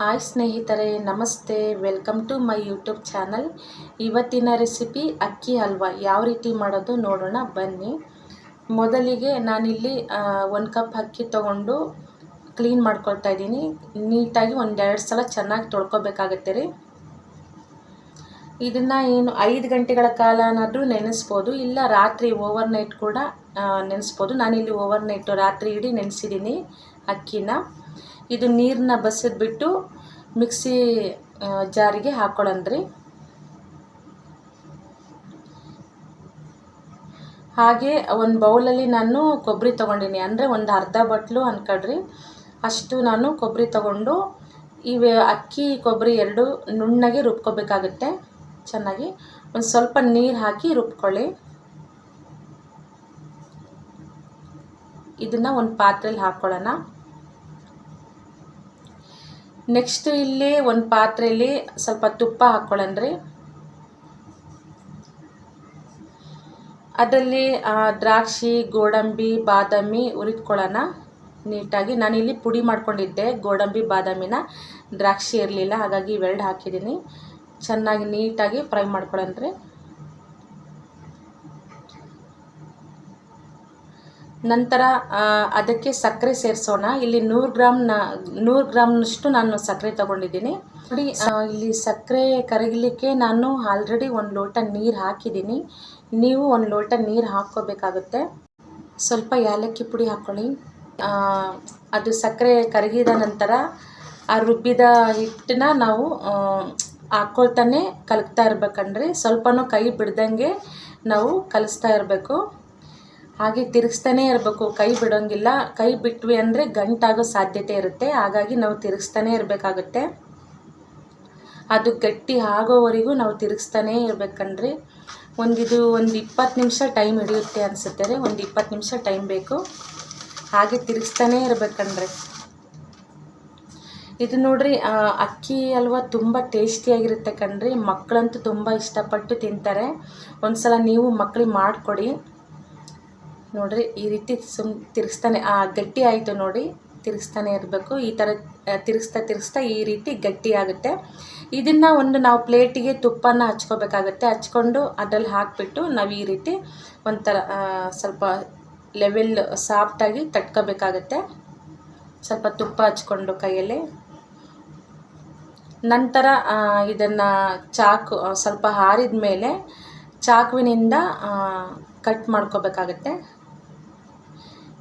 Hi ಸ್ನೇಹಿತರೆ, ನಮಸ್ತೆ. Welcome to my YouTube channel. ಇವತ್ತಿನ ರೆಸಿಪಿ ಅಕ್ಕಿ ಹಲ್ವಾ ಯಾವ ರೀತಿ ಮಾಡೋದು ನೋಡೋಣ ಬನ್ನಿ. ಮೊದಲಿಗೆ ನಾನಿಲ್ಲಿ 1 ಕಪ್ ಅಕ್ಕಿ ತೊಗೊಂಡು ಕ್ಲೀನ್ ಮಾಡ್ಕೊಳ್ತಾ ಇದ್ದೀನಿ. ನೀಟಾಗಿ 1-2 ಸಲ ಚೆನ್ನಾಗಿ ತೊಳ್ಕೊಬೇಕಾಗತ್ತೆ ರೀ. ಇದನ್ನು 5 ಗಂಟೆಗಳ ಕಾಲನಾದರೂ ನೆನೆಸ್ಬೋದು, ಇಲ್ಲ ರಾತ್ರಿ ಓವರ್ ನೈಟ್ ಕೂಡ ನೆನೆಸ್ಬೋದು. ನಾನಿಲ್ಲಿ ಓವರ್ ನೈಟು ರಾತ್ರಿ ಇಡೀ ನೆನೆಸಿದ್ದೀನಿ ಅಕ್ಕಿನ. ಇದು ನೀರನ್ನ ಬಸಿದ್ಬಿಟ್ಟು ಮಿಕ್ಸಿ ಜಾರಿಗೆ ಹಾಕ್ಕೊಳ್ಳಂದ್ರಿ. ಹಾಗೆ ಒಂದು ಬೌಲಲ್ಲಿ ನಾನು ಕೊಬ್ಬರಿ ತೊಗೊಂಡಿನಿ, ಅಂದರೆ ಒಂದು ಅರ್ಧ ಬಟ್ಲು ಅಂದ್ಕೊಳ್ರಿ ಅಷ್ಟು ನಾನು ಕೊಬ್ಬರಿ ತೊಗೊಂಡು ಅಕ್ಕಿ ಕೊಬ್ಬರಿ ಎರಡು ನುಣ್ಣಗೆ ರುಬ್ಕೋಬೇಕಾಗುತ್ತೆ. ಚೆನ್ನಾಗಿ ಒಂದು ಸ್ವಲ್ಪ ನೀರು ಹಾಕಿ ರುಬ್ಕೊಳ್ಳಿ. ಇದನ್ನು ಒಂದು ಪಾತ್ರೆಯಲ್ಲಿ ಹಾಕ್ಕೊಳ್ಳೋಣ. ನೆಕ್ಸ್ಟ್ ಇಲ್ಲಿ ಒಂದು ಪಾತ್ರೆಯಲ್ಲಿ ಸ್ವಲ್ಪ ತುಪ್ಪ ಹಾಕ್ಕೊಳ್ಳಂದ್ರಿ. ಅದರಲ್ಲಿ ದ್ರಾಕ್ಷಿ, ಗೋಡಂಬಿ, ಬಾದಾಮಿ ಹುರಿದ್ಕೊಳ್ಳೋಣ ನೀಟಾಗಿ. ನಾನಿಲ್ಲಿ ಪುಡಿ ಮಾಡ್ಕೊಂಡಿದ್ದೆ ಗೋಡಂಬಿ ಬಾದಾಮಿನ, ದ್ರಾಕ್ಷಿ ಇರಲಿಲ್ಲ, ಹಾಗಾಗಿ ಇವೆರಡು ಹಾಕಿದ್ದೀನಿ. ಚೆನ್ನಾಗಿ ನೀಟಾಗಿ ಫ್ರೈ ಮಾಡ್ಕೊಳ್ಳಂದ್ರಿ. ನಂತರ ಅದಕ್ಕೆ ಸಕ್ಕರೆ ಸೇರಿಸೋಣ. ಇಲ್ಲಿ 100 ಗ್ರಾಮ್ನಷ್ಟು ನಾನು ಸಕ್ಕರೆ ತೊಗೊಂಡಿದ್ದೀನಿ. ನೋಡಿ, ಇಲ್ಲಿ ಸಕ್ಕರೆ ಕರಗಲಿಕ್ಕೆ ನಾನು ಆಲ್ರೆಡಿ 1 ಲೋಟ ನೀರು ಹಾಕಿದ್ದೀನಿ. ನೀವು 1 ಲೋಟ ನೀರು ಹಾಕ್ಕೋಬೇಕಾಗುತ್ತೆ. ಸ್ವಲ್ಪ ಏಲಕ್ಕಿ ಪುಡಿ ಹಾಕ್ಕೊಳ್ಳಿ. ಅದು ಸಕ್ಕರೆ ಕರಗಿದ ನಂತರ ಆ ರುಬ್ಬಿದ ಹಿಟ್ಟನ್ನ ನಾವು ಹಾಕ್ಕೊಳ್ತಾನೆ ಕಲಕ್ತಾ ಇರ್ಬೇಕಂದ್ರೆ, ಸ್ವಲ್ಪನೂ ಕೈ ಬಿಡ್ದಂಗೆ ನಾವು ಕಲಿಸ್ತಾ ಇರಬೇಕು. ಹಾಗೆ ತಿರುಗಿಸ್ತಾನೇ ಇರಬೇಕು, ಕೈ ಬಿಡೋಂಗಿಲ್ಲ. ಕೈ ಬಿಟ್ವಿ ಅಂದರೆ ಗಂಟಾಗೋ ಸಾಧ್ಯತೆ ಇರುತ್ತೆ, ಹಾಗಾಗಿ ನಾವು ತಿರುಗಿಸ್ತಾನೇ ಇರಬೇಕಾಗುತ್ತೆ. ಅದು ಗಟ್ಟಿ ಆಗೋವರೆಗೂ ನಾವು ತಿರುಗಿಸ್ತಾನೇ ಇರಬೇಕಂಡ್ರಿ. ಒಂದು 20 ನಿಮಿಷ ಟೈಮ್ ಹಿಡಿಯುತ್ತೆ ಅನಿಸುತ್ತೆ ರೀ. ಒಂದು 20 ನಿಮಿಷ ಟೈಮ್ ಬೇಕು, ಹಾಗೆ ತಿರುಗಿಸ್ತಾನೇ ಇರಬೇಕಂಡ್ರಿ. ಇದು ನೋಡ್ರಿ, ಅಕ್ಕಿ ಹಲ್ವಾ ತುಂಬ ಟೇಸ್ಟಿಯಾಗಿರುತ್ತೆ ಕಣ್ರಿ. ಮಕ್ಕಳಂತೂ ತುಂಬ ಇಷ್ಟಪಟ್ಟು ತಿಂತಾರೆ. ಒಂದು ಸಲ ನೀವು ಮಕ್ಕಳಿಗೆ ಮಾಡಿಕೊಡಿ. ನೋಡ್ರಿ, ಈ ರೀತಿ ತಿರುಗಿಸ್ತಾನೆ ಗಟ್ಟಿ ಆಯಿತು ನೋಡಿ, ತಿರುಗಿಸ್ತಾನೆ ಇರಬೇಕು. ಈ ಥರ ತಿರುಗಿಸ್ತಾ ಈ ರೀತಿ ಗಟ್ಟಿ ಆಗುತ್ತೆ. ಇದನ್ನು ನಾವು ಪ್ಲೇಟಿಗೆ ತುಪ್ಪನ ಹಚ್ಕೋಬೇಕಾಗತ್ತೆ. ಹಚ್ಕೊಂಡು ಅದರಲ್ಲಿ ಹಾಕಿಬಿಟ್ಟು ನಾವು ಈ ರೀತಿ ಒಂಥರ ಸ್ವಲ್ಪ ಲೆವೆಲ್ ಸಾಫ್ಟಾಗಿ ತಟ್ಕೋಬೇಕಾಗತ್ತೆ, ಸ್ವಲ್ಪ ತುಪ್ಪ ಹಚ್ಕೊಂಡು ಕೈಯಲ್ಲಿ. ನಂತರ ಇದನ್ನು ಚಾಕು ಸ್ವಲ್ಪ ಆರಿದ ಮೇಲೆ ಚಾಕುವಿನಿಂದ ಕಟ್ ಮಾಡ್ಕೋಬೇಕಾಗತ್ತೆ.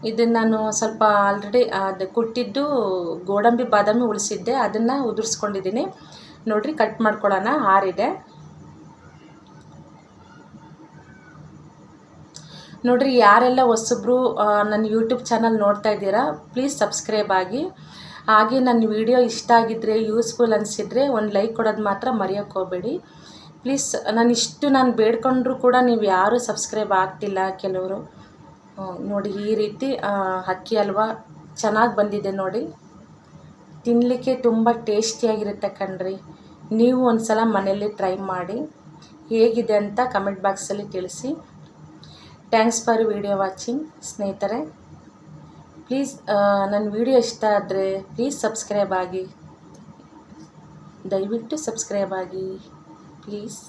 ಇದನ್ನು ನಾನು ಸ್ವಲ್ಪ ಆಲ್ರೆಡಿ ಅದು ಕುಟ್ಟಿದ್ದು ಗೋಡಂಬಿ ಬಾದಾಮಿ ಉಳಿಸಿದ್ದೆ, ಅದನ್ನು ಉದುರಿಸ್ಕೊಂಡಿದ್ದೀನಿ. ನೋಡಿರಿ, ಕಟ್ ಮಾಡ್ಕೊಳ್ಳೋಣ. ಆರಿದೆ ನೋಡಿರಿ. ಯಾರೆಲ್ಲ ಹೊಸಬ್ರು ನನ್ನ ಯೂಟ್ಯೂಬ್ ಚಾನಲ್ ನೋಡ್ತಾ ಇದ್ದೀರಾ, ಪ್ಲೀಸ್ ಸಬ್ಸ್ಕ್ರೈಬ್ ಆಗಿ. ಹಾಗೆ ನನ್ನ ವಿಡಿಯೋ ಇಷ್ಟ ಆಗಿದ್ದರೆ, ಯೂಸ್ಫುಲ್ ಅನಿಸಿದರೆ ಒಂದು ಲೈಕ್ ಕೊಡೋದು ಮಾತ್ರ ಮರೆಯೋಕ್ಕೆ ಹೋಗಬೇಡಿ ಪ್ಲೀಸ್. ನಾನು ಬೇಡ್ಕೊಂಡ್ರೂ ಕೂಡ ನೀವು ಯಾರೂ ಸಬ್ಸ್ಕ್ರೈಬ್ ಆಗ್ತಿಲ್ಲ ಕೆಲವರು. ನೋಡಿ, ಈ ರೀತಿ ಅಕ್ಕಿ ಹಲ್ವಾ ಚೆನ್ನಾಗಿ ಬಂದಿದೆ ನೋಡಿ. ತಿನ್ನಲಿಕ್ಕೆ ತುಂಬ ಟೇಸ್ಟಿಯಾಗಿರುತ್ತೆ ಕಣ್ರಿ. ನೀವು ಒಂದು ಸಲ ಮನೆಯಲ್ಲಿ ಟ್ರೈ ಮಾಡಿ, ಹೇಗಿದೆ ಅಂತ ಕಮೆಂಟ್ ಬಾಕ್ಸಲ್ಲಿ ತಿಳಿಸಿ. ಥ್ಯಾಂಕ್ಸ್ ಫಾರ್ ವಿಡಿಯೋ ವಾಚಿಂಗ್ ಸ್ನೇಹಿತರೆ. ಪ್ಲೀಸ್ ನನ್ನ ವಿಡಿಯೋ ಇಷ್ಟ ಆದರೆ ಪ್ಲೀಸ್ ಸಬ್ಸ್ಕ್ರೈಬ್ ಆಗಿ, ದಯವಿಟ್ಟು ಸಬ್ಸ್ಕ್ರೈಬ್ ಆಗಿ ಪ್ಲೀಸ್.